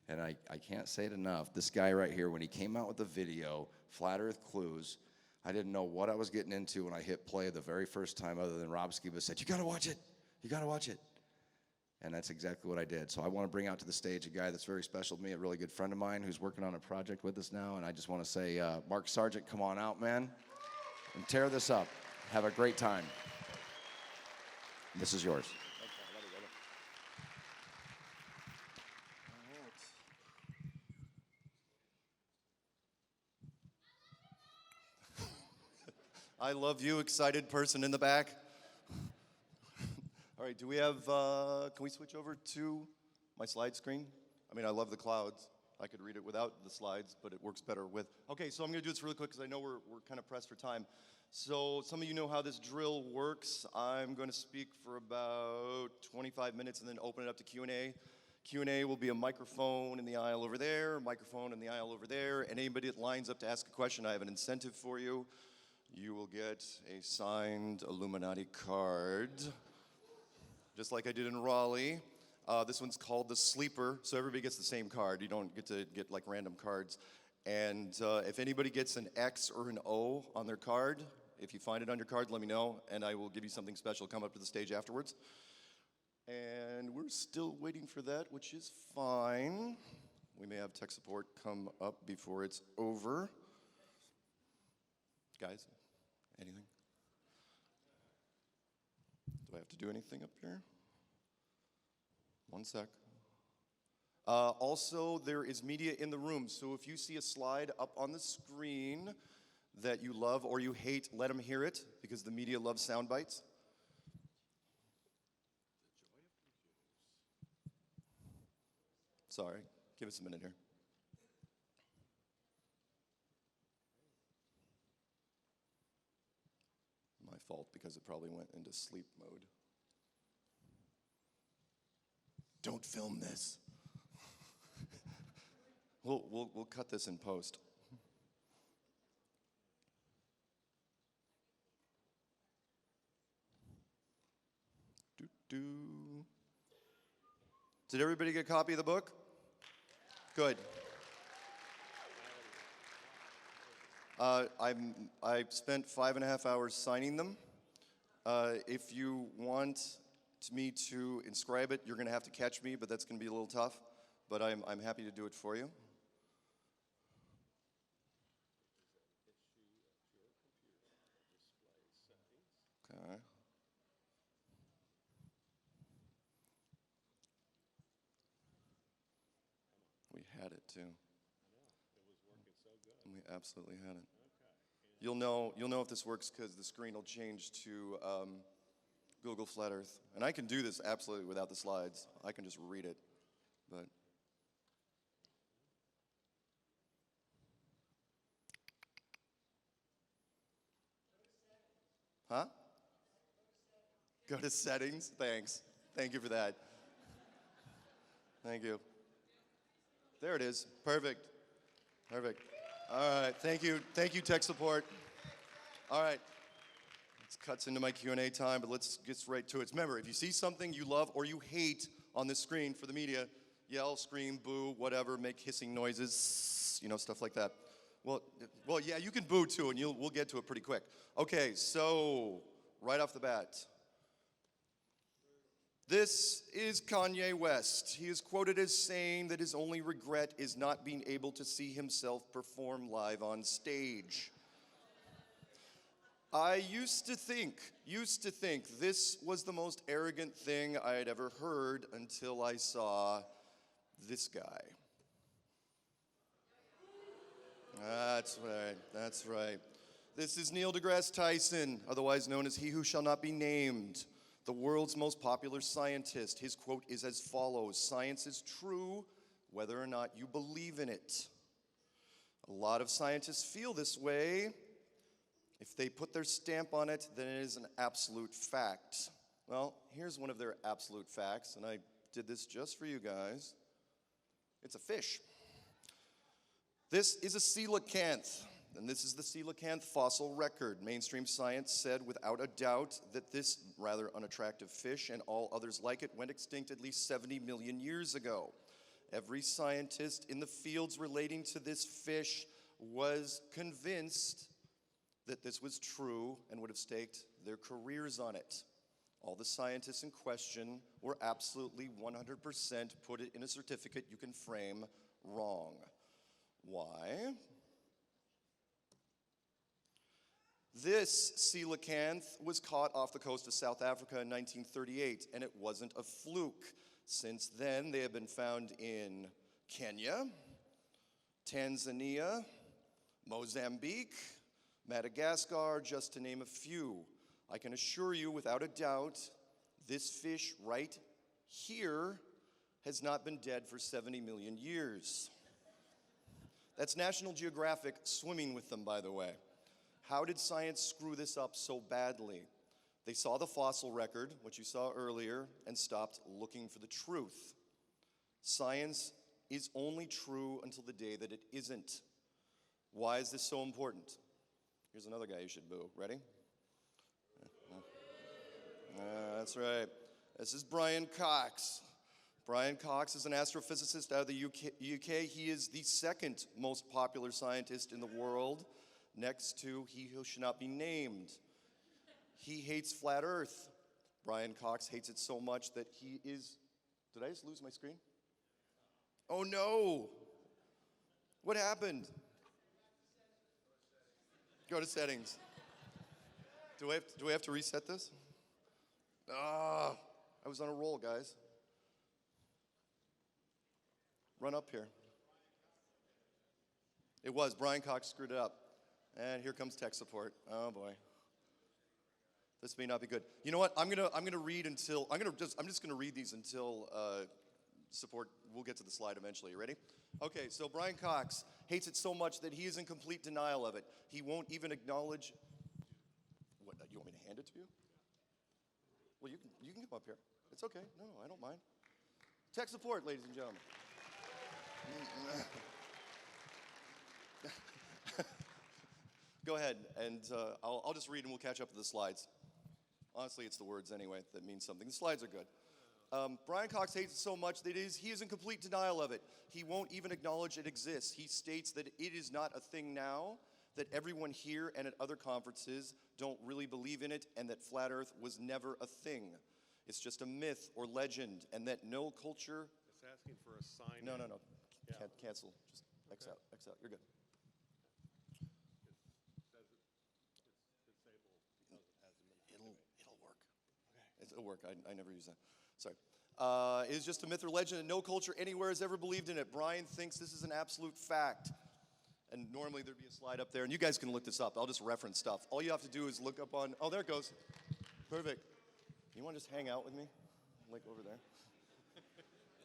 And I can't say it enough. This guy right here, when he came out with the video, Flat Earth Clues, I didn't know what I was getting into when I hit play the very first time, other than Rob Skiba said, "You gotta watch it, you gotta watch it." And that's exactly what I did. So I want to bring out to the stage a guy that's very special to me, a really good friend of mine who's working on a project with us now. And I just want to say, Mark Sargent, come on out, man, and tear this up. Have a great time. This is yours. I love you, excited person in the back. All right, do we have, can we switch over to my slide screen? I mean, I love the clouds. I could read it without the slides, but it works better with. Okay, so I'm gonna do this really quick because I know we're kind of pressed for time. So some of you know how this drill works. I'm gonna speak for about 25 minutes and then open it up to Q&A. Q&A will be a microphone in the aisle over there, a microphone in the aisle over there, and anybody that lines up to ask a question, I have an incentive for you. You will get a signed Illuminati card, just like I did in Raleigh. This one's called the Sleeper, so everybody gets the same card. You don't get to get like random cards. And if anybody gets an X or an O on their card, if you find it on your card, let me know, and I will give you something special. Come up to the stage afterwards. And we're still waiting for that, which is fine. We may have tech support come up before it's over. Guys, anything? Do I have to do anything up here? One sec. Also, there is media in the room, so if you see a slide up on the screen that you love or you hate, let them hear it, because the media loves sound bites. Sorry, give us a minute here. My fault, because it probably went into sleep mode. Don't film this. We'll cut this in post. Did everybody get a copy of the book? Good. I spent 5.5 hours signing them. If you want me to inscribe it, you're going to have to catch me, but that's going to be a little tough. But I'm happy to do it for you. Okay. We had it too. We absolutely had it. You'll know if this works because the screen will change to Google Flat Earth. And I can do this absolutely without the slides. I can just read it. But huh? Go to settings. Thanks. Thank you for that. Thank you. There it is. Perfect. Perfect. All right, thank you. Thank you, tech support. All right, this cuts into my Q&A time, but let's get right to it. Remember, if you see something you love or you hate on the screen for the media, yell, scream, boo, whatever, make hissing noises, you know, stuff like that. Well, yeah, you can boo too, and we'll get to it pretty quick. Okay, so right off the bat, this is Kanye West. He is quoted as saying that his only regret is not being able to see himself perform live on stage. I used to think this was the most arrogant thing I had ever heard until I saw this guy. That's right. This is Neil deGrasse Tyson, otherwise known as He Who Shall Not Be Named, the world's most popular scientist. His quote is as follows: "Science is true, whether or not you believe in it." A lot of scientists feel this way. If they put their stamp on it, then it is an absolute fact. Well, here's one of their absolute facts, and I did this just for you guys. It's a fish. This is a coelacanth. And this is the coelacanth fossil record. Mainstream science said without a doubt that this rather unattractive fish and all others like it went extinct at least 70 million years ago. Every scientist in the fields relating to this fish was convinced that this was true and would have staked their careers on it. All the scientists in question were absolutely 100%, put it in a certificate you can frame, wrong. Why? This coelacanth was caught off the coast of South Africa in 1938, and it wasn't a fluke. Since then, they have been found in Kenya, Tanzania, Mozambique, Madagascar, just to name a few. I can assure you, without a doubt, this fish right here has not been dead for 70 million years. That's National Geographic swimming with them, by the way. How did science screw this up so badly? They saw the fossil record, which you saw earlier, and stopped looking for the truth. Science is only true until the day that it isn't. Why is this so important? Here's another guy you should boo. Ready? That's right. This is Brian Cox. Brian Cox is an astrophysicist out of the UK. He is the second most popular scientist in the world, next to he who should not be named. He hates flat Earth. Brian Cox hates it so much that he is... Did I just lose my screen? Oh no! What happened? Go to settings. Do I have to reset this? I was on a roll, guys. Run up here. It was. Brian Cox screwed it up. And here comes tech support. Oh boy. This may not be good. You know what? I'm gonna read until I'm just gonna read these until support. We'll get to the slide eventually. You ready? Okay. So Brian Cox hates it so much that he is in complete denial of it. He won't even acknowledge. What? You want me to hand it to you? Well, you can come up here. It's okay. No, I don't mind. Tech support, ladies and gentlemen. Go ahead, and I'll just read and we'll catch up to the slides. Honestly, it's the words anyway that mean something. The slides are good. Brian Cox hates it so much that he is in complete denial of it. He won't even acknowledge it exists. He states that it is not a thing now, that everyone here and at other conferences don't really believe in it, and that flat Earth was never a thing. It's just a myth or legend, and that no culture... It's asking for a sign. No. Yeah. Cancel. Just X out. You're good. It says it's disabled because it hasn't been activated. It'll work. Okay. It'll work. I never use that. Sorry. It is just a myth or legend, and no culture anywhere has ever believed in it. Brian thinks this is an absolute fact. And normally there'd be a slide up there, and you guys can look this up. I'll just reference stuff. All you have to do is look up on, oh, there it goes. Perfect. You want to just hang out with me? Like over there?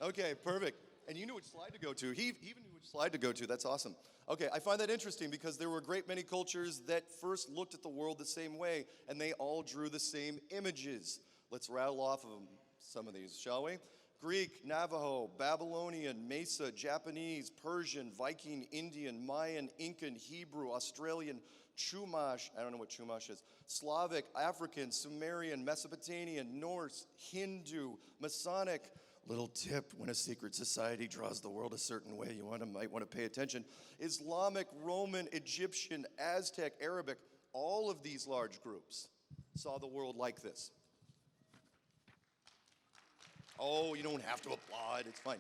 Okay, perfect. And you knew which slide to go to. He even knew which slide to go to. That's awesome. Okay, I find that interesting because there were a great many cultures that first looked at the world the same way, and they all drew the same images. Let's rattle off of some of these, shall we? Greek, Navajo, Babylonian, Mesa, Japanese, Persian, Viking, Indian, Mayan, Incan, Hebrew, Australian, Chumash, I don't know what Chumash is, Slavic, African, Sumerian, Mesopotamian, Norse, Hindu, Masonic. Little tip, when a secret society draws the world a certain way, you might want to pay attention. Islamic, Roman, Egyptian, Aztec, Arabic, all of these large groups saw the world like this. Oh, you don't have to applaud, it's fine.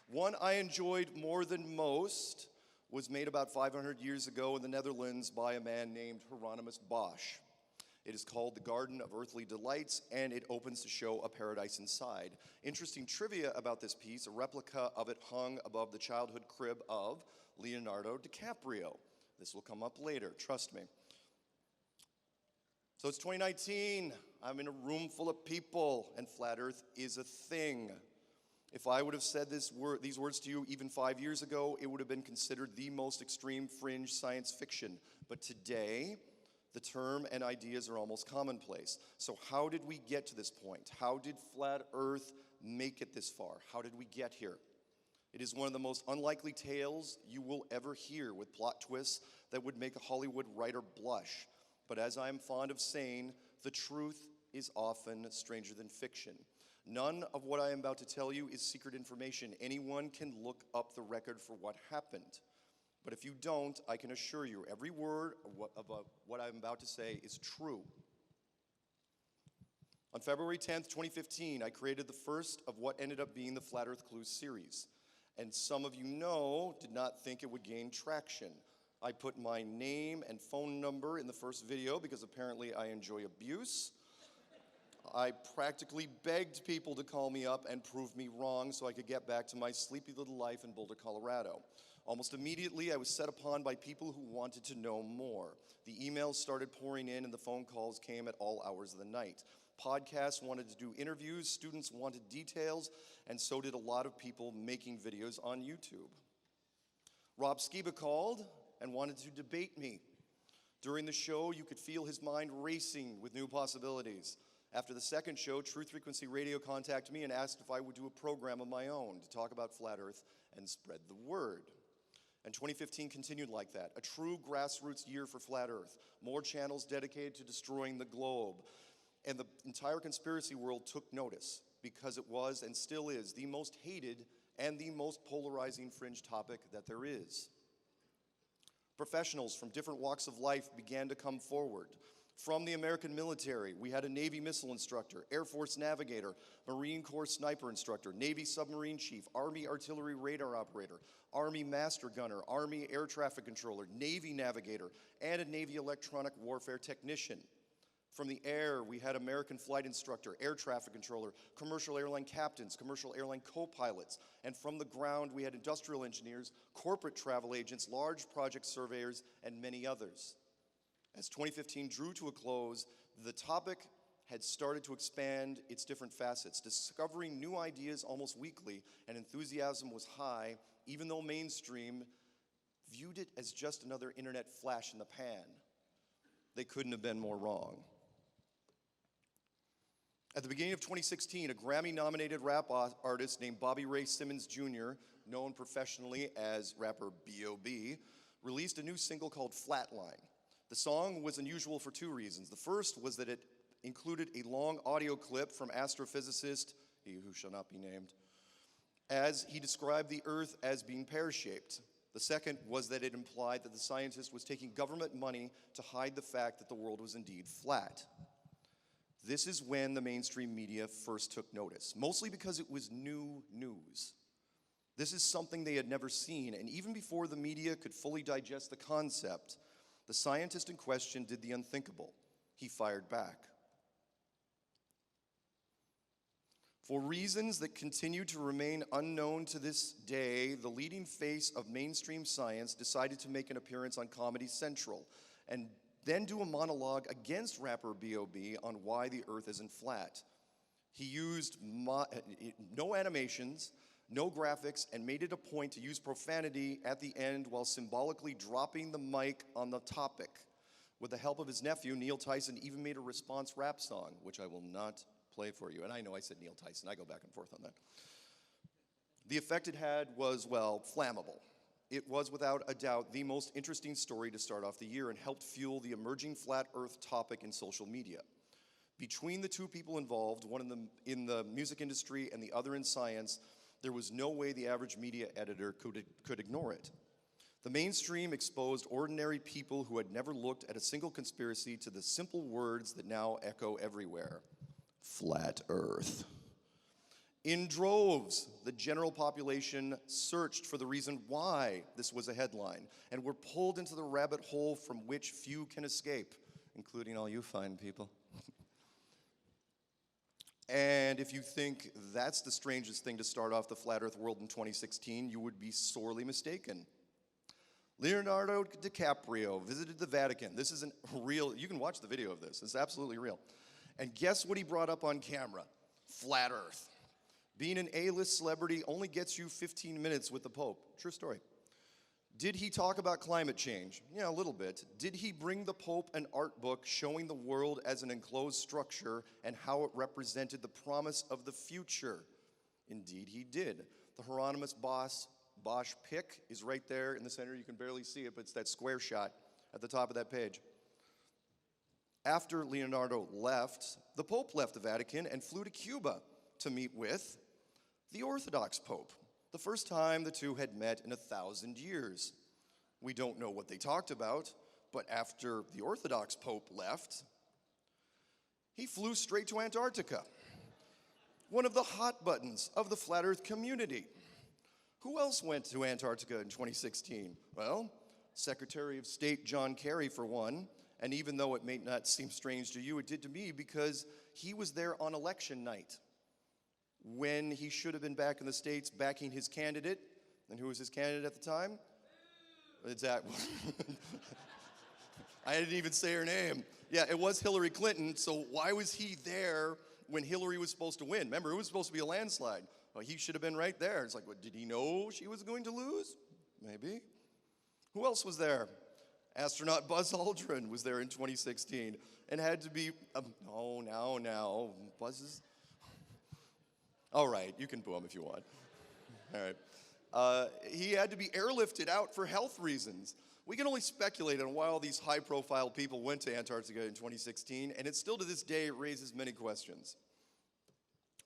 One I enjoyed more than most was made about 500 years ago in the Netherlands by a man named Hieronymus Bosch. It is called The Garden of Earthly Delights, and it opens to show a paradise inside. Interesting trivia about this piece, a replica of it hung above the childhood crib of Leonardo DiCaprio. This will come up later, trust me. So it's 2019, I'm in a room full of people, and flat Earth is a thing. If I would have said these words to you even 5 years ago, it would have been considered the most extreme fringe science fiction. But today, the term and ideas are almost commonplace. So how did we get to this point? How did flat Earth make it this far? How did we get here? It is one of the most unlikely tales you will ever hear, with plot twists that would make a Hollywood writer blush. But as I am fond of saying, the truth is often stranger than fiction. None of what I am about to tell you is secret information. Anyone can look up the record for what happened. But if you don't, I can assure you every word of what I'm about to say is true. On February 10th, 2015, I created the first of what ended up being the Flat Earth Clues series. And some of you know, did not think it would gain traction. I put my name and phone number in the first video because apparently I enjoy abuse. I practically begged people to call me up and prove me wrong so I could get back to my sleepy little life in Boulder, Colorado. Almost immediately, I was set upon by people who wanted to know more. The emails started pouring in and the phone calls came at all hours of the night. Podcasts wanted to do interviews, students wanted details, and so did a lot of people making videos on YouTube. Rob Skiba called and wanted to debate me. During the show, you could feel his mind racing with new possibilities. After the second show, Truth Frequency Radio contacted me and asked if I would do a program of my own to talk about Flat Earth and spread the word. And 2015 continued like that, a true grassroots year for Flat Earth, more channels dedicated to destroying the globe. And the entire conspiracy world took notice because it was and still is the most hated and the most polarizing fringe topic that there is. Professionals from different walks of life began to come forward. From the American military, we had a Navy missile instructor, Air Force navigator, Marine Corps sniper instructor, Navy submarine chief, Army artillery radar operator, Army master gunner, Army air traffic controller, Navy navigator, and a Navy electronic warfare technician. From the air, we had American flight instructor, air traffic controller, commercial airline captains, commercial airline co-pilots. And from the ground, we had industrial engineers, corporate travel agents, large project surveyors, and many others. As 2015 drew to a close, the topic had started to expand its different facets, discovering new ideas almost weekly, and enthusiasm was high, even though mainstream viewed it as just another internet flash in the pan. They couldn't have been more wrong. At the beginning of 2016, a Grammy-nominated rap artist named Bobby Ray Simmons Jr., known professionally as rapper B.O.B., released a new single called Flatline. The song was unusual for two reasons. The first was that it included a long audio clip from astrophysicist, he who shall not be named, as he described the Earth as being pear-shaped. The second was that it implied that the scientist was taking government money to hide the fact that the world was indeed flat. This is when the mainstream media first took notice, mostly because it was new news. This is something they had never seen, and even before the media could fully digest the concept, the scientist in question did the unthinkable. He fired back. For reasons that continue to remain unknown to this day, the leading face of mainstream science decided to make an appearance on Comedy Central and then do a monologue against rapper B.O.B. on why the Earth isn't flat. He used no animations, no graphics, and made it a point to use profanity at the end while symbolically dropping the mic on the topic. With the help of his nephew, Neil Tyson even made a response rap song, which I will not play for you. And I know I said Neil Tyson, I go back and forth on that. The effect it had was, well, flammable. It was without a doubt the most interesting story to start off the year and helped fuel the emerging flat Earth topic in social media. Between the two people involved, one in the music industry and the other in science, there was no way the average media editor could ignore it. The mainstream exposed ordinary people who had never looked at a single conspiracy to the simple words that now echo everywhere: flat Earth. In droves, the general population searched for the reason why this was a headline and were pulled into the rabbit hole from which few can escape, including all you fine people. And if you think that's the strangest thing to start off the flat Earth world in 2016, you would be sorely mistaken. Leonardo DiCaprio visited the Vatican. This isn't real. You can watch the video of this. It's absolutely real. And guess what he brought up on camera? Flat Earth. Being an A-list celebrity only gets you 15 minutes with the Pope. True story. Did he talk about climate change? Yeah, a little bit. Did he bring the Pope an art book showing the world as an enclosed structure and how it represented the promise of the future? Indeed, he did. The Hieronymus Bosch pic is right there in the center. You can barely see it, but it's that square shot at the top of that page. After Leonardo left, the Pope left the Vatican and flew to Cuba, to meet with the Orthodox Pope, the first time the two had met in 1,000 years. We don't know what they talked about, but after the Orthodox Pope left, he flew straight to Antarctica, one of the hot buttons of the flat earth community. Who else went to Antarctica in 2016? Well, Secretary of State John Kerry, for one, and even though it may not seem strange to you, it did to me because he was there on election night when he should have been back in the States backing his candidate. And who was his candidate at the time? Exactly. I didn't even say her name. Yeah, it was Hillary Clinton, so why was he there when Hillary was supposed to win? Remember, it was supposed to be a landslide. Well, he should have been right there. It's like, what, did he know she was going to lose? Maybe. Who else was there? Astronaut Buzz Aldrin was there in 2016 and had to be, now, Buzz is, all right, you can boo him if you want. All right. He had to be airlifted out for health reasons. We can only speculate on why all these high-profile people went to Antarctica in 2016, and it still to this day raises many questions.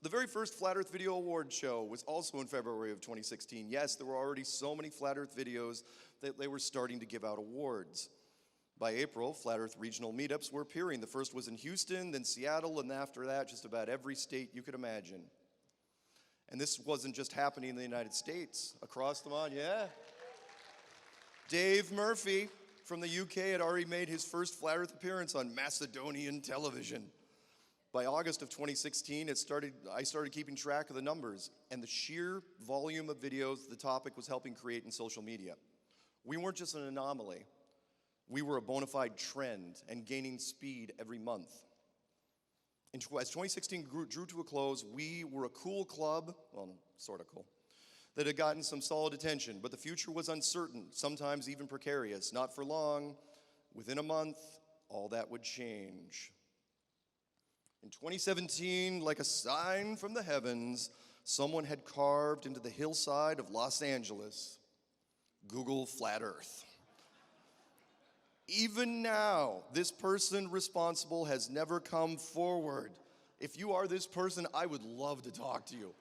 The very first Flat Earth Video Award show was also in February of 2016. Yes, there were already so many Flat Earth videos that they were starting to give out awards. By April, Flat Earth regional meetups were appearing. The first was in Houston, then Seattle, and after that, just about every state you could imagine. And this wasn't just happening in the United States. Across the pond, yeah. Dave Murphy from the UK had already made his first Flat Earth appearance on Macedonian television. By August of 2016, I started keeping track of the numbers and the sheer volume of videos the topic was helping create in social media. We weren't just an anomaly. We were a bona fide trend and gaining speed every month. As 2016 drew to a close, we were a cool club, well, sort of cool, that had gotten some solid attention, but the future was uncertain, sometimes even precarious. Not for long. Within a month, all that would change. In 2017, like a sign from the heavens, someone had carved into the hillside of Los Angeles, Google Flat Earth. Even now, this person responsible has never come forward. If you are this person, I would love to talk to you.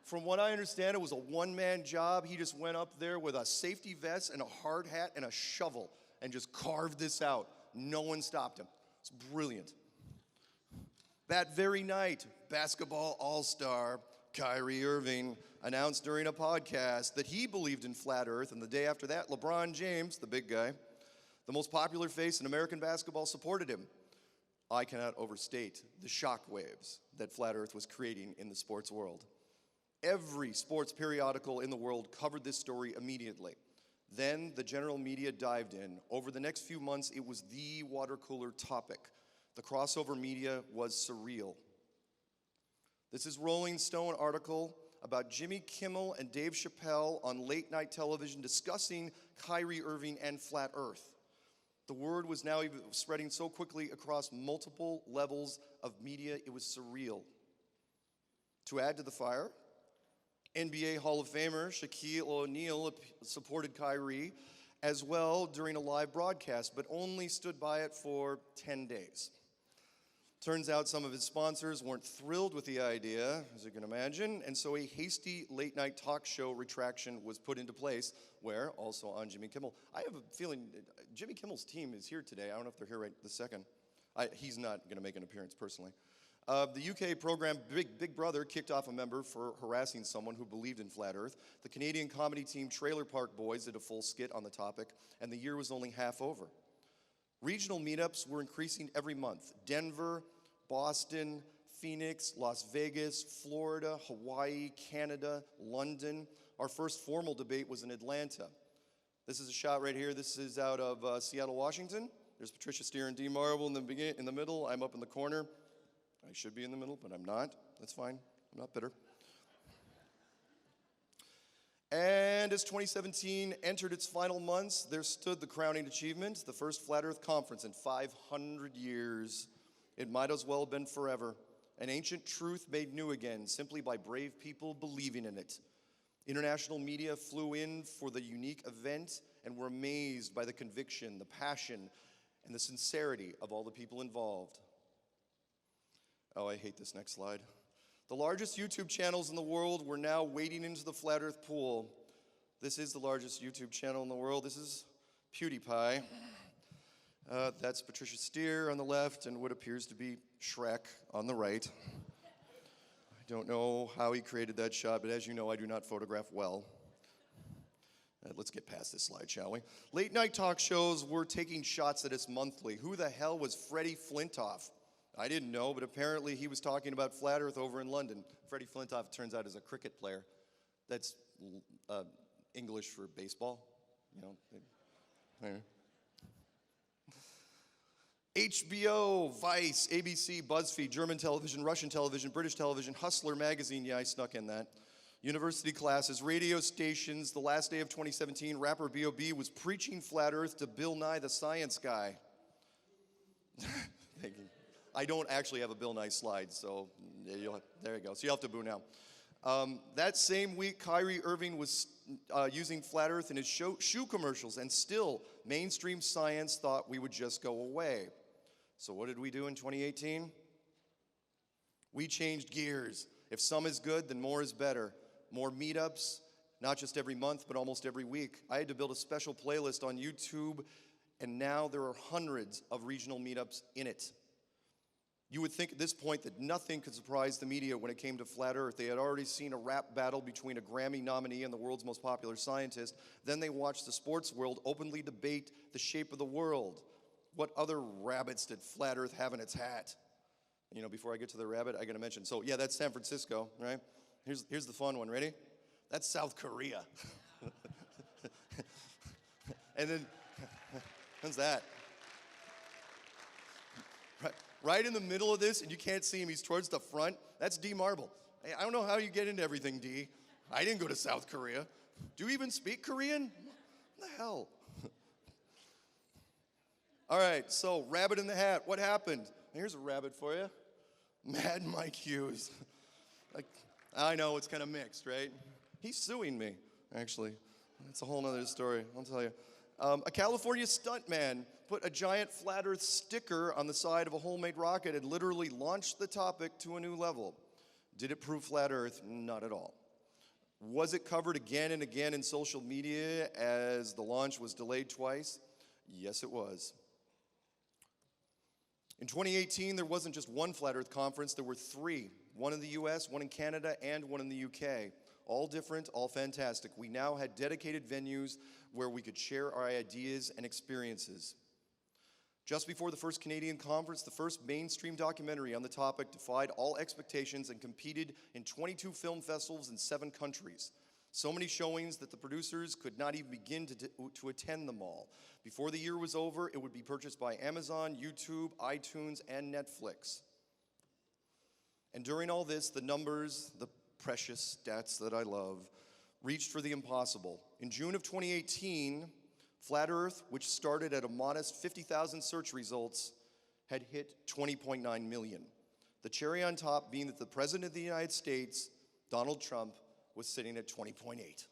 From what I understand, it was a one-man job. He just went up there with a safety vest and a hard hat and a shovel and just carved this out. No one stopped him. It's brilliant. That very night, basketball all-star Kyrie Irving announced during a podcast that he believed in flat Earth, and the day after that, LeBron James, the big guy, the most popular face in American basketball, supported him. I cannot overstate the shockwaves that flat Earth was creating in the sports world. Every sports periodical in the world covered this story immediately. Then the general media dived in. Over the next few months, it was the water cooler topic. The crossover media was surreal. This is Rolling Stone article about Jimmy Kimmel and Dave Chappelle on late night television discussing Kyrie Irving and flat Earth. The word was now spreading so quickly across multiple levels of media, it was surreal. To add to the fire, NBA Hall of Famer Shaquille O'Neal supported Kyrie as well during a live broadcast, but only stood by it for 10 days. Turns out some of his sponsors weren't thrilled with the idea, as you can imagine, and so a hasty late-night talk show retraction was put into place, where, also on Jimmy Kimmel, I have a feeling Jimmy Kimmel's team is here today. I don't know if they're here right this second. He's not going to make an appearance personally. The UK program Big Brother kicked off a member for harassing someone who believed in flat Earth. The Canadian comedy team Trailer Park Boys did a full skit on the topic, and the year was only half over. Regional meetups were increasing every month. Denver, Boston, Phoenix, Las Vegas, Florida, Hawaii, Canada, London. Our first formal debate was in Atlanta. This is a shot right here. This is out of Seattle, Washington. There's Patricia Steer and Dee Marble in the middle. I'm up in the corner. I should be in the middle, but I'm not. That's fine. I'm not bitter. And as 2017 entered its final months, there stood the crowning achievement, the first Flat Earth Conference in 500 years. It might as well have been forever. An ancient truth made new again, simply by brave people believing in it. International media flew in for the unique event and were amazed by the conviction, the passion, and the sincerity of all the people involved. Oh, I hate this next slide. The largest YouTube channels in the world were now wading into the flat earth pool. This is the largest YouTube channel in the world. This is PewDiePie. That's Patricia Steer on the left and what appears to be Shrek on the right. I don't know how he created that shot, but as you know, I do not photograph well. Let's get past this slide, shall we? Late night talk shows were taking shots at us monthly. Who the hell was Freddie Flintoff? I didn't know, but apparently he was talking about flat earth over in London. Freddie Flintoff, turns out, is a cricket player. That's English for baseball, you know. HBO, Vice, ABC, BuzzFeed, German television, Russian television, British television, Hustler magazine, yeah, I snuck in that. University classes, radio stations. The last day of 2017, rapper B.O.B. was preaching flat earth to Bill Nye the Science Guy. Thank you. I don't actually have a Bill Nye slide, so there you go. So you'll have to boo now. That same week, Kyrie Irving was using flat earth in his shoe commercials, and still, mainstream science thought we would just go away. So what did we do in 2018? We changed gears. If some is good, then more is better. More meetups, not just every month, but almost every week. I had to build a special playlist on YouTube, and now there are hundreds of regional meetups in it. You would think at this point that nothing could surprise the media when it came to flat earth. They had already seen a rap battle between a Grammy nominee and the world's most popular scientist. Then they watched the sports world openly debate the shape of the world. What other rabbits did flat earth have in its hat? You know, before I get to the rabbit, I gotta mention. So yeah, that's San Francisco, right? Here's the fun one, ready? That's South Korea. And then, what's that? Right in the middle of this, and you can't see him, he's towards the front. That's D Marble. Hey, I don't know how you get into everything, D. I didn't go to South Korea. Do you even speak Korean? What the hell? All right, so rabbit in the hat, what happened? Here's a rabbit for you. Mad Mike Hughes. Like, I know, it's kind of mixed, right? He's suing me, actually. That's a whole nother story, I'll tell you. A California stuntman put a giant flat earth sticker on the side of a homemade rocket and literally launched the topic to a new level. Did it prove flat earth? Not at all. Was it covered again and again in social media as the launch was delayed twice? Yes, it was. In 2018, there wasn't just one flat earth conference, there were three. One in the US, one in Canada, and one in the UK. All different, all fantastic. We now had dedicated venues where we could share our ideas and experiences. Just before the first Canadian conference, the first mainstream documentary on the topic defied all expectations and competed in 22 film festivals in 7 countries. So many showings that the producers could not even begin to attend them all. Before the year was over, it would be purchased by Amazon, YouTube, iTunes, and Netflix. And during all this, the numbers, the precious stats that I love, reached for the impossible. In June of 2018, Flat Earth, which started at a modest 50,000 search results, had hit 20.9 million. The cherry on top being that the President of the United States, Donald Trump, was sitting at 20.8.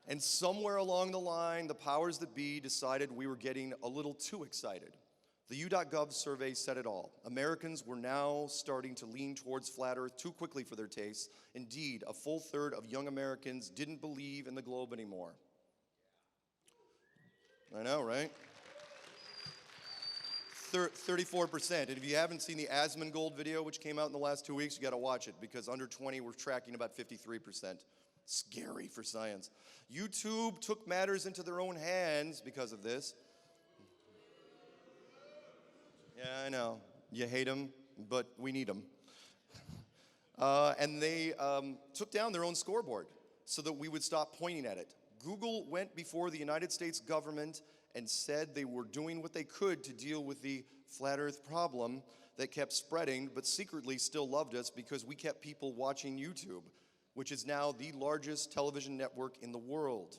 And somewhere along the line, the powers that be decided we were getting a little too excited. The U.gov survey said it all. Americans were now starting to lean towards flat Earth too quickly for their tastes. Indeed, a full third of young Americans didn't believe in the globe anymore. I know, right? 34%. And if you haven't seen the Asmongold video, which came out in the last 2 weeks, you gotta watch it, because under 20, we're tracking about 53%. Scary for science. YouTube took matters into their own hands because of this. Yeah, I know. You hate them, but we need them. And they took down their own scoreboard so that we would stop pointing at it. Google went before the United States government and said they were doing what they could to deal with the flat earth problem that kept spreading, but secretly still loved us because we kept people watching YouTube, which is now the largest television network in the world.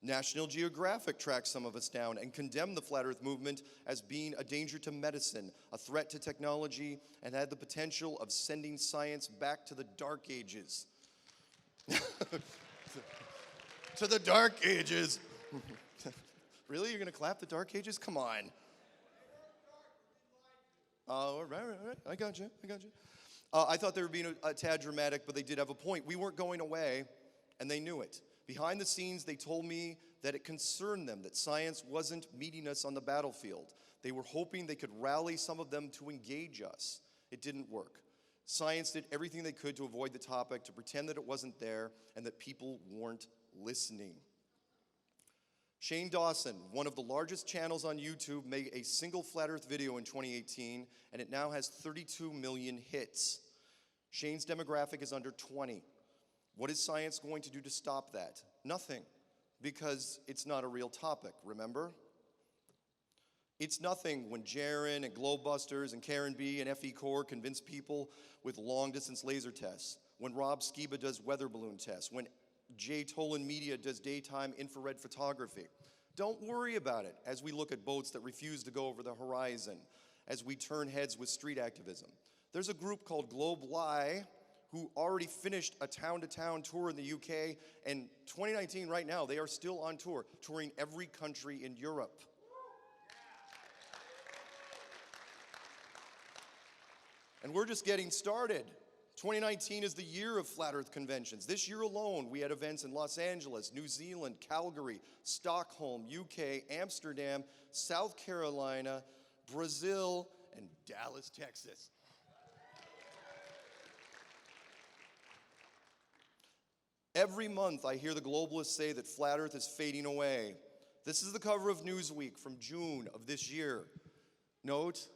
National Geographic tracked some of us down and condemned the flat earth movement as being a danger to medicine, a threat to technology, and had the potential of sending science back to the Dark Ages. To the Dark Ages. Really? You're gonna clap the Dark Ages? Come on. Oh, right. I got you. I thought they were being a tad dramatic, but they did have a point. We weren't going away, and they knew it. Behind the scenes, they told me that it concerned them that science wasn't meeting us on the battlefield. They were hoping they could rally some of them to engage us. It didn't work. Science did everything they could to avoid the topic, to pretend that it wasn't there, and that people weren't listening. Shane Dawson, one of the largest channels on YouTube, made a single flat earth video in 2018, and it now has 32 million hits. Shane's demographic is under 20. What is science going to do to stop that? Nothing, because it's not a real topic, remember? It's nothing when Jaron and Globebusters and Karen B and FEIC convince people with long-distance laser tests, when Rob Skiba does weather balloon tests, when Jay Tolan Media does daytime infrared photography. Don't worry about it as we look at boats that refuse to go over the horizon, as we turn heads with street activism. There's a group called Globe Lie who already finished a town-to-town tour in the UK, and 2019 right now, they are still on tour, touring every country in Europe. And we're just getting started. 2019 is the year of flat earth conventions. This year alone, we had events in Los Angeles, New Zealand, Calgary, Stockholm, UK, Amsterdam, South Carolina, Brazil, and Dallas, Texas. Every month, I hear the globalists say that flat earth is fading away. This is the cover of Newsweek from June of this year. Note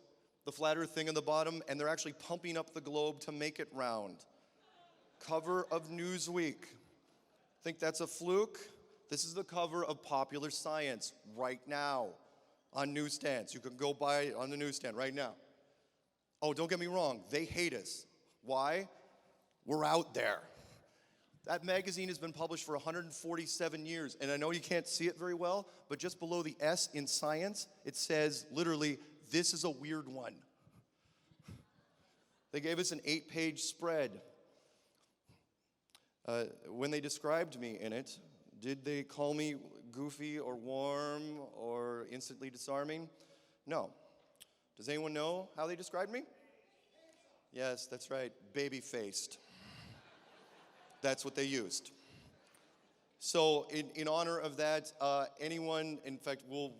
the flat earth thing on the bottom, and they're actually pumping up the globe to make it round. Cover of Newsweek. Think that's a fluke? This is the cover of Popular Science right now on newsstands. You can go buy it on the newsstand right now. Oh, don't get me wrong, they hate us. Why? We're out there. That magazine has been published for 147 years, and I know you can't see it very well, but just below the S in science, it says literally, "This is a weird one." They gave us an 8-page spread. When they described me in it, did they call me goofy or warm or instantly disarming? No. Does anyone know how they described me? Yes, that's right, baby-faced. That's what they used. So in honor of that, anyone, in fact, we'll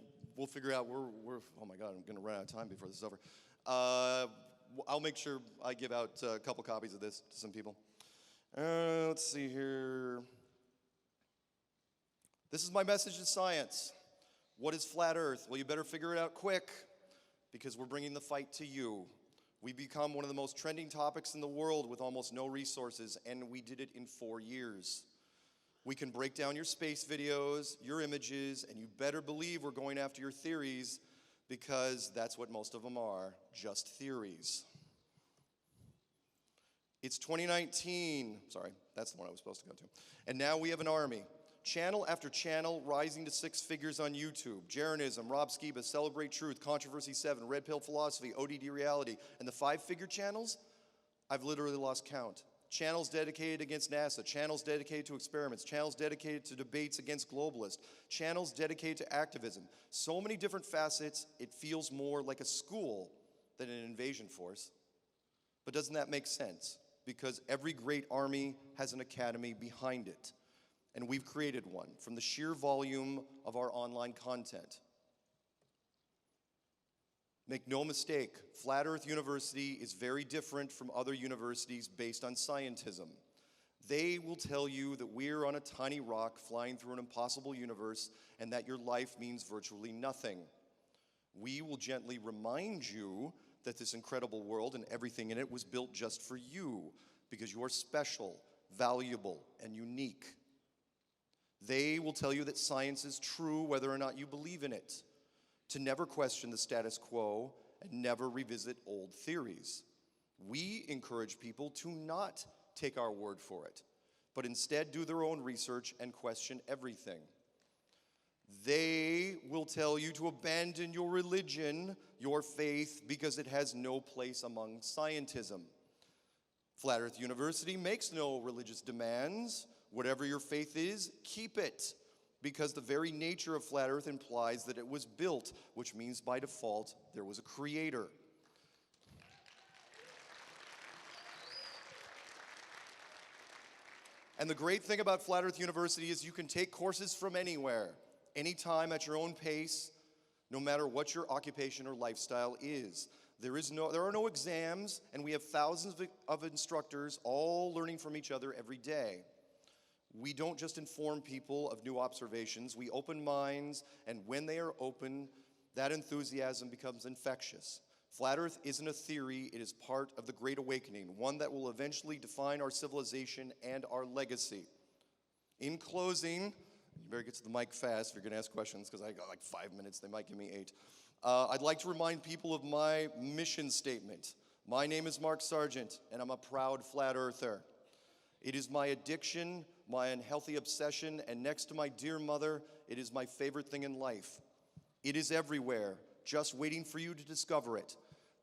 figure out, oh my God, I'm gonna run out of time before this is over. I'll make sure I give out a couple copies of this to some people. Let's see here. This is my message to science. What is flat earth? Well, you better figure it out quick, because we're bringing the fight to you. We become one of the most trending topics in the world with almost no resources, and we did it in 4 years. We can break down your space videos, your images, and you better believe we're going after your theories, because that's what most of them are, just theories. It's 2019, sorry, that's the one I was supposed to go to. And now we have an army. Channel after channel rising to 6 figures on YouTube. Jaronism, Rob Skiba, Celebrate Truth, Controversy 7, Red Pill Philosophy, ODD Reality. And the 5-figure channels, I've literally lost count. Channels dedicated against NASA, channels dedicated to experiments, channels dedicated to debates against globalists, channels dedicated to activism. So many different facets, it feels more like a school than an invasion force. But doesn't that make sense? Because every great army has an academy behind it. And we've created one from the sheer volume of our online content. Make no mistake, Flat Earth University is very different from other universities based on scientism. They will tell you that we're on a tiny rock flying through an impossible universe and that your life means virtually nothing. We will gently remind you that this incredible world and everything in it was built just for you, because you're special, valuable, and unique. They will tell you that science is true whether or not you believe in it, to never question the status quo and never revisit old theories. We encourage people to not take our word for it, but instead do their own research and question everything. They will tell you to abandon your religion, your faith, because it has no place among scientism. Flat Earth University makes no religious demands. Whatever your faith is, keep it, because the very nature of Flat Earth implies that it was built, which means by default there was a creator. And the great thing about Flat Earth University is you can take courses from anywhere, anytime at your own pace, no matter what your occupation or lifestyle is. There are no exams, and we have thousands of instructors all learning from each other every day. We don't just inform people of new observations, we open minds, and when they are open, that enthusiasm becomes infectious. Flat Earth isn't a theory, it is part of the Great Awakening, one that will eventually define our civilization and our legacy. In closing, you better get to the mic fast if you're going to ask questions, because I got like 5 minutes, they might give me 8. I'd like to remind people of my mission statement. My name is Mark Sargent, and I'm a proud Flat Earther. It is my addiction, my unhealthy obsession, and next to my dear mother, it is my favorite thing in life. It is everywhere, just waiting for you to discover it.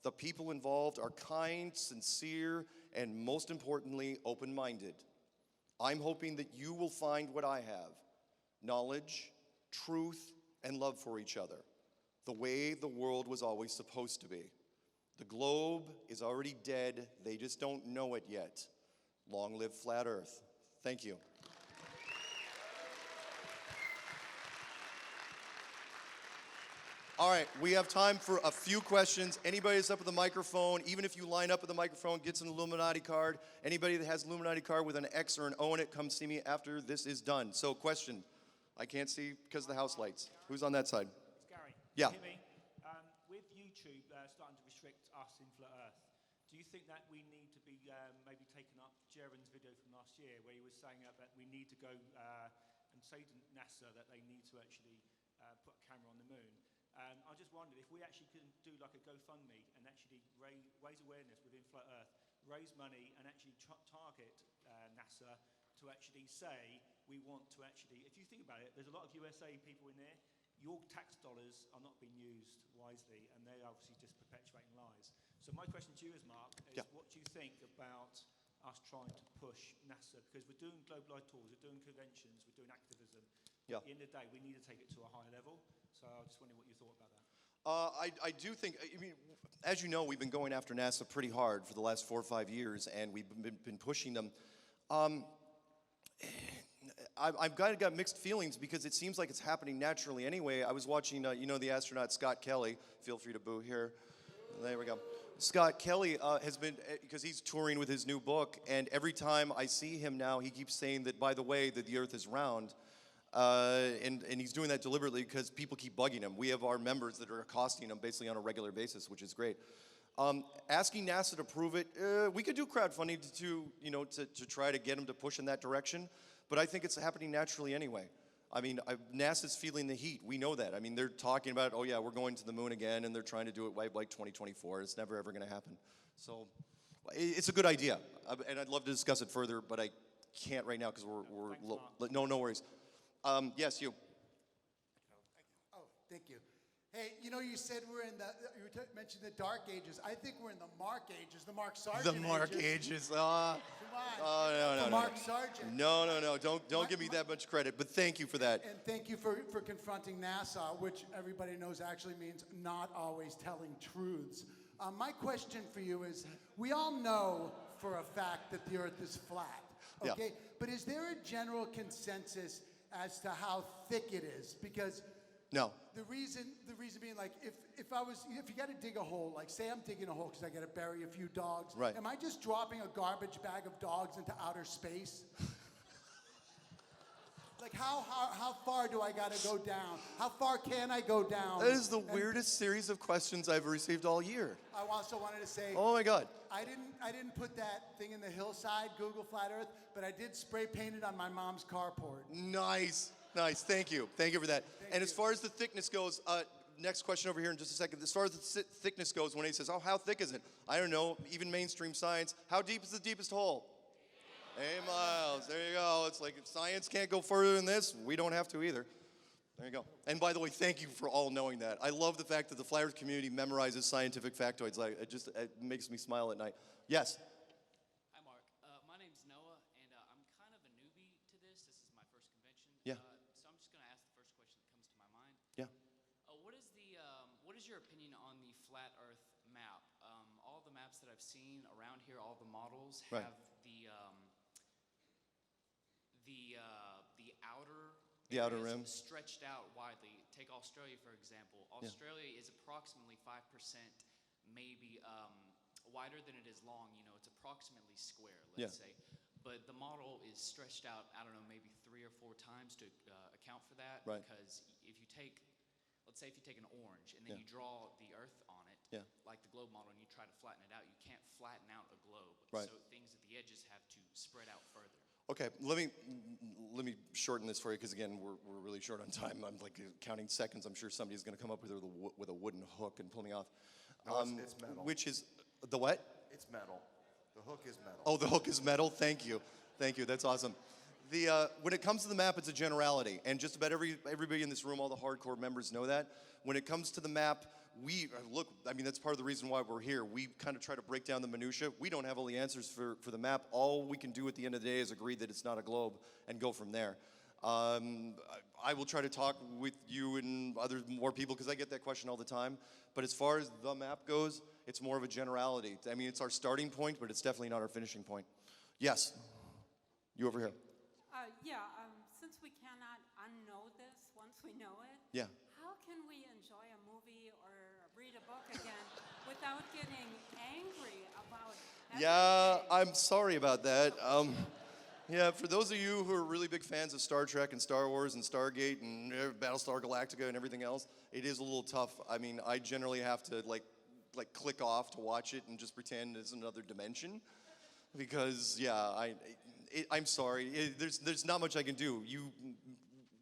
The people involved are kind, sincere, and most importantly, open-minded. I'm hoping that you will find what I have: knowledge, truth, and love for each other, the way the world was always supposed to be. The globe is already dead, they just don't know it yet. Long live Flat Earth. Thank you. All right, we have time for a few questions. Anybody that's up at the microphone, even if you line up at the microphone, gets an Illuminati card. Anybody that has an Illuminati card with an X or an O in it, come see me after this is done. So question, I can't see because of the house lights. Who's on that side? It's Gary. Yeah. Can you hear me? With YouTube starting to restrict us in Flat Earth, do you think that we need to be maybe taking up Jaren's video from last year where he was saying that we need to go and say to NASA that they need to actually put a camera on the moon? I just wondered if we actually can do like a GoFundMe and actually raise awareness within Flat Earth, raise money and actually target NASA to actually say we want to actually, if you think about it, there's a lot of USA people in there. Your tax dollars are not being used wisely, and they're obviously just perpetuating lies. So my question to you is, Mark, is what do you think about us trying to push NASA? Because we're doing globalized tours, we're doing conventions, we're doing activism. At the end of the day, we need to take it to a higher level. So I was just wondering what you thought about that. I do think, I mean, as you know, we've been going after NASA pretty hard for the last 4 or 5 years, and we've been pushing them. I've got mixed feelings because it seems like it's happening naturally anyway. I was watching, you know, the astronaut Scott Kelly. Feel free to boo here. There we go. Scott Kelly has been, because he's touring with his new book, and every time I see him now, he keeps saying that, by the way, that the Earth is round. And he's doing that deliberately because people keep bugging him. We have our members that are accosting him basically on a regular basis, which is great. Asking NASA to prove it, we could do crowdfunding to try to get him to push in that direction, but I think it's happening naturally anyway. I mean, NASA's feeling the heat. We know that. I mean, they're talking about, oh yeah, we're going to the moon again, and they're trying to do it by like 2024. It's never ever going to happen. So it's a good idea, and I'd love to discuss it further, but I can't right now because no worries. Yes, you. Oh, thank you. Hey, you know, you said you mentioned the Dark Ages. I think we're in the Mark Ages, the Mark Sargent The Mark Ages. Come on. Oh, no. Mark Sargent. No. Don't give me that much credit, but thank you for that. And thank you for confronting NASA, which everybody knows actually means not always telling truths. My question for you is, we all know for a fact that the Earth is flat, okay? Yeah. But is there a general consensus as to how thick it is? Because No. the reason being, like, if you got to dig a hole, like say I'm digging a hole because I got to bury a few dogs. Right. Am I just dropping a garbage bag of dogs into outer space? Like how far do I got to go down? How far can I go down? That is the weirdest series of questions I've received all year. I also wanted to say, Oh my God. I didn't put that thing in the hillside, Google Flat Earth, but I did spray paint it on my mom's carport. Nice. Thank you for that. And as far as the thickness goes, next question over here in just a second. As far as the thickness goes, when he says, oh, how thick is it? I don't know, even mainstream science. How deep is the deepest hole? 8 miles. There you go. It's like if science can't go further than this, we don't have to either. There you go. And by the way, thank you for all knowing that. I love the fact that the Flat Earth community memorizes scientific factoids. Like, it makes me smile at night. Yes? Hi, Mark. My name's Noah, and I'm kind of a newbie to this. This is my first convention. Yeah. So I'm just going to ask the first question that comes to my mind. Yeah. What is your opinion on the Flat Earth map? All the maps that I've seen around here, all the models Right. have The outer areas rim. stretched out widely. Take Australia, for example. Australia is approximately 5%, maybe wider than it is long. You know, it's approximately square, let's say. But the model is stretched out, I don't know, maybe 3 or 4 times to account for that. Right. Because if you take, let's say if you take an orange and then you draw the Earth on it, like the globe model, and you try to flatten it out, you can't flatten out a globe. Right. So things at the edges have to spread out further. Okay, let me shorten this for you because again we're really short on time. I'm like counting seconds. I'm sure somebody's going to come up with a wooden hook and pull me off. No, it's metal. Which is the what? It's metal. The hook is metal. Oh, the hook is metal. Thank you. That's awesome. When it comes to the map, it's a generality, and just about everybody in this room, all the hardcore members know that. When it comes to the map, we look. I mean, that's part of the reason why we're here. We kind of try to break down the minutia. We don't have all the answers for the map. All we can do at the end of the day is agree that it's not a globe and go from there. I will try to talk with you and more people because I get that question all the time. But as far as the map goes, it's more of a generality. I mean, it's our starting point, but it's definitely not our finishing point. Yes, you over here. Since we cannot unknow this once we know it, Yeah. how can we enjoy a movie or read a book again without getting angry about everything? Yeah, I'm sorry about that. Yeah, for those of you who are really big fans of Star Trek and Star Wars and Stargate and Battlestar Galactica and everything else, it is a little tough. I mean, I generally have to like click off to watch it and just pretend it's another dimension, because I'm sorry. There's not much I can do.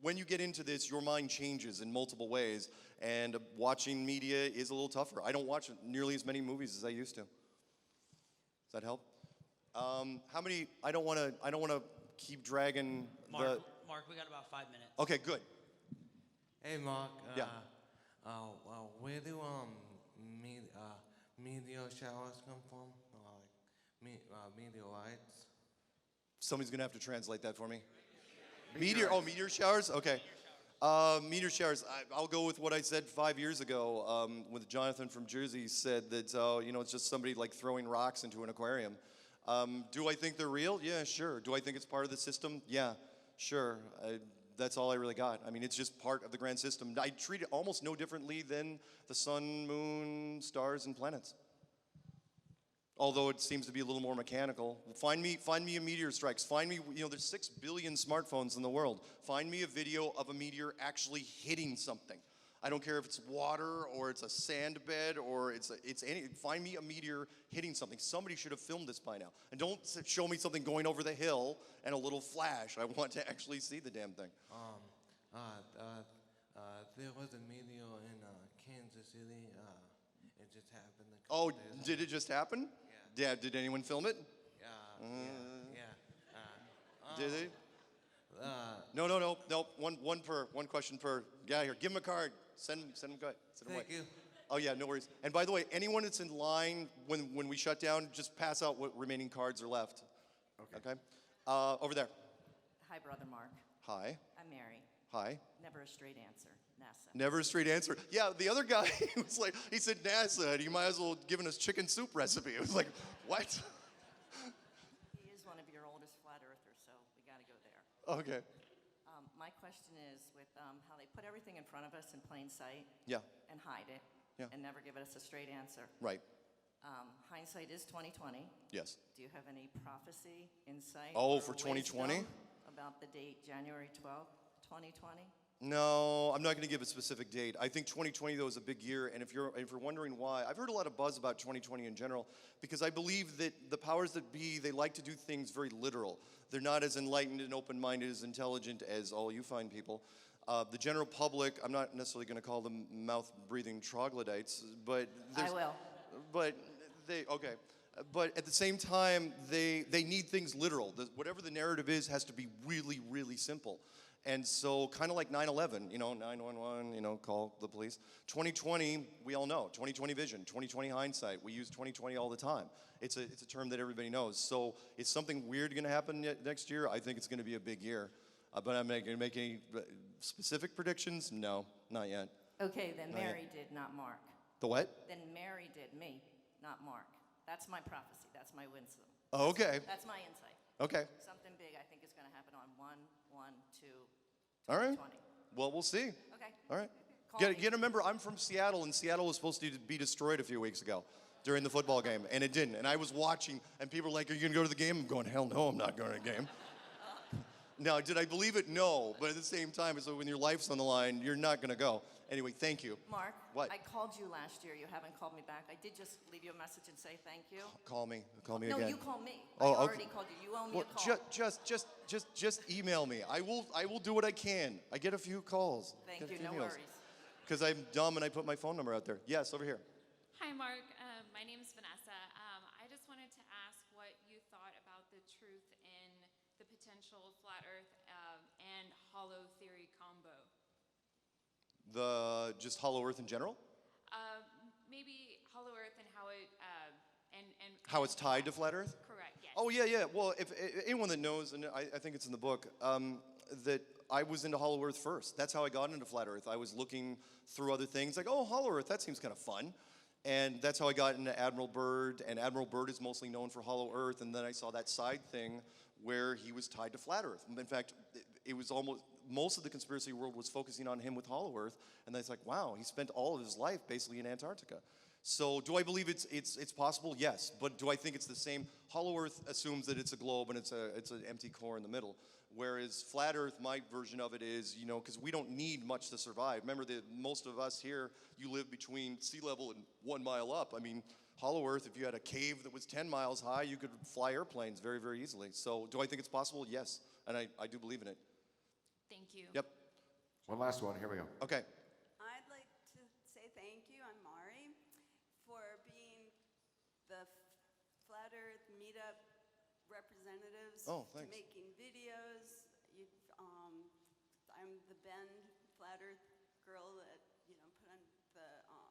When you get into this, your mind changes in multiple ways, and watching media is a little tougher. I don't watch nearly as many movies as I used to. Does that help? How many? I don't want to keep dragging Mark, we got about 5 minutes. Okay, good. Hey, Mark. Yeah. Where do meteor showers come from? Meteorites. Somebody's gonna have to translate that for me. Meteor showers. Okay. Meteor showers. I'll go with what I said 5 years ago. With Jonathan from Jersey said that it's just somebody like throwing rocks into an aquarium. Do I think they're real? Yeah, sure. Do I think it's part of the system? Yeah, sure. That's all I really got. I mean, it's just part of the grand system. I treat it almost no differently than the sun, moon, stars, and planets. Although it seems to be a little more mechanical. Find me a meteor strikes. Find me, there's 6 billion smartphones in the world. Find me a video of a meteor actually hitting something. I don't care if it's water or it's a sand bed or it's any. Find me a meteor hitting something. Somebody should have filmed this by now. And don't show me something going over the hill and a little flash. I want to actually see the damn thing. There was a meteor in Kansas City. It just happened. Oh, did it just happen? Yeah. Did anyone film it? Did they? No. One question per guy here. Give him a card. Send him. Go ahead. Send him away. Thank you. Oh yeah, no worries. And by the way, anyone that's in line when we shut down, just pass out what remaining cards are left. Okay. Over there. Hi, Brother Mark. Hi. I'm Mary. Hi. Never a straight answer. NASA. Never a straight answer. Yeah, the other guy was like, he said NASA, and you might as well have given us chicken soup recipe. It was like, what? He is one of your oldest flat earthers, so we got to go there. Okay. My question is with how they put everything in front of us in plain sight. Yeah. And hide it. Yeah. And never give us a straight answer. Right. Hindsight is 2020. Yes. Do you have any prophecy, insight? Oh, or for 2020? wisdom about the date January 12th, 2020? No, I'm not going to give a specific date. I think 2020 though is a big year, and if you're wondering why, I've heard a lot of buzz about 2020 in general because I believe that the powers that be, they like to do things very literal. They're not as enlightened and open-minded, as intelligent as all you fine people. The general public, I'm not necessarily going to call them mouth-breathing troglodytes, but I will. But at the same time, they need things literal. Whatever the narrative is has to be really, really simple. And so kind of like 9/11, 911, call the police. 2020, we all know, 2020 vision, 2020 hindsight. We use 2020 all the time. It's a term that everybody knows. So is something weird going to happen next year? I think it's going to be a big year. But I'm not going to make any specific predictions? No, not yet. Okay, then Mary did, not Mark. The what? Then Mary did me, not Mark. That's my prophecy. That's my wisdom. Okay. That's my insight. Okay. Something big I think is going to happen on 1/1/2/2020. All right. 2020. Well, we'll see. Okay. All right. Call You me. gotta remember, I'm from Seattle, and Seattle was supposed to be destroyed a few weeks ago during the football game, and it didn't. And I was watching, and people were like, "Are you gonna go to the game?" I'm going, "Hell no, I'm not going to the game." Now, did I believe it? No. But at the same time, so when your life's on the line, you're not gonna go. Anyway, thank you. Mark, What? I called you last year. You haven't called me back. I did just leave you a message and say thank you. Call me No, again. you call me. Oh, I okay. already called you. You owe me Well, a call. just email me. I will do what I can. I get a few calls. Thank get a you. few No emails. worries. Because I'm dumb and I put my phone number out there. Yes, over here. Hi, Mark. My name is Vanessa. I just wanted to ask what you thought about the truth in the potential flat Earth and hollow theory combo. The just Hollow Earth in general? Maybe hollow Earth and how it and How it's tied to flat Earth? Correct. Yes. Oh, yeah. Well, if anyone that knows, and I think it's in the book, that I was into Hollow Earth first. That's how I got into flat Earth. I was looking through other things, like, oh, Hollow Earth, that seems kind of fun. And that's how I got into Admiral Byrd, and Admiral Byrd is mostly known for Hollow Earth, and then I saw that side thing where he was tied to flat Earth. In fact, it was almost, most of the conspiracy world was focusing on him with Hollow Earth, and then it's like, wow, he spent all of his life basically in Antarctica. So do I believe it's possible? Yes. But do I think it's the same? Hollow Earth assumes that it's a globe and it's an empty core in the middle. Whereas flat Earth, my version of it is, because we don't need much to survive. Remember that most of us here, you live between sea level and 1 mile up. I mean, Hollow Earth, if you had a cave that was 10 miles high, you could fly airplanes very, very easily. So do I think it's possible? Yes. And I do believe in it. Thank you. Yep. One last one. Here we go. Okay. I'd like to say thank you, I'm Mari, for being the Flat Earth Meetup representatives. Oh, to thanks. making videos. I'm the Bend Flat Earth girl that put on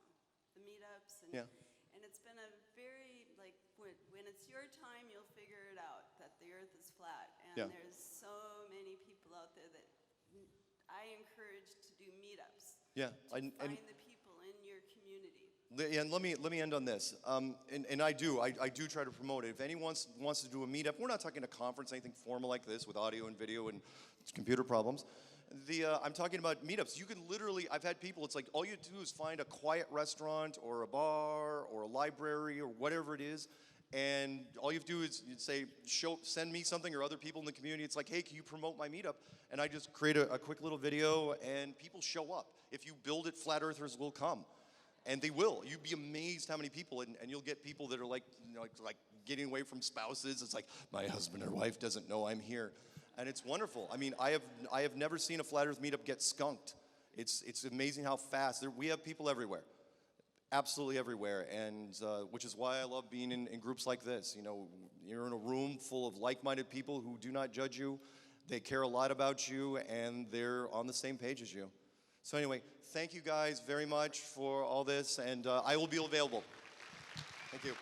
the meetups, and and it's been a very when it's your time, you'll figure it out that the Earth is flat, and there's so many people out there that I encourage to do meetups. Yeah. Find the people in your community. And let me end on this. And I do try to promote it. If anyone wants to do a meetup, we're not talking a conference, anything formal like this with audio and video and computer problems. I'm talking about meetups. You can literally, I've had people, it's like all you do is find a quiet restaurant or a bar or a library or whatever it is, and all you have to do is you'd say, send me something, or other people in the community. It's like, hey, can you promote my meetup? And I just create a quick little video, and people show up. If you build it, flat earthers will come. And they will. You'd be amazed how many people, and you'll get people that are like getting away from spouses. It's like, my husband or wife doesn't know I'm here. And it's wonderful. I mean, I have never seen a flat earth meetup get skunked. It's amazing how fast. We have people everywhere. Absolutely everywhere. And which is why I love being in groups like this. You're in a room full of like-minded people who do not judge you. They care a lot about you, and they're on the same page as you. So anyway, thank you guys very much for all this, and I will be available. Thank you.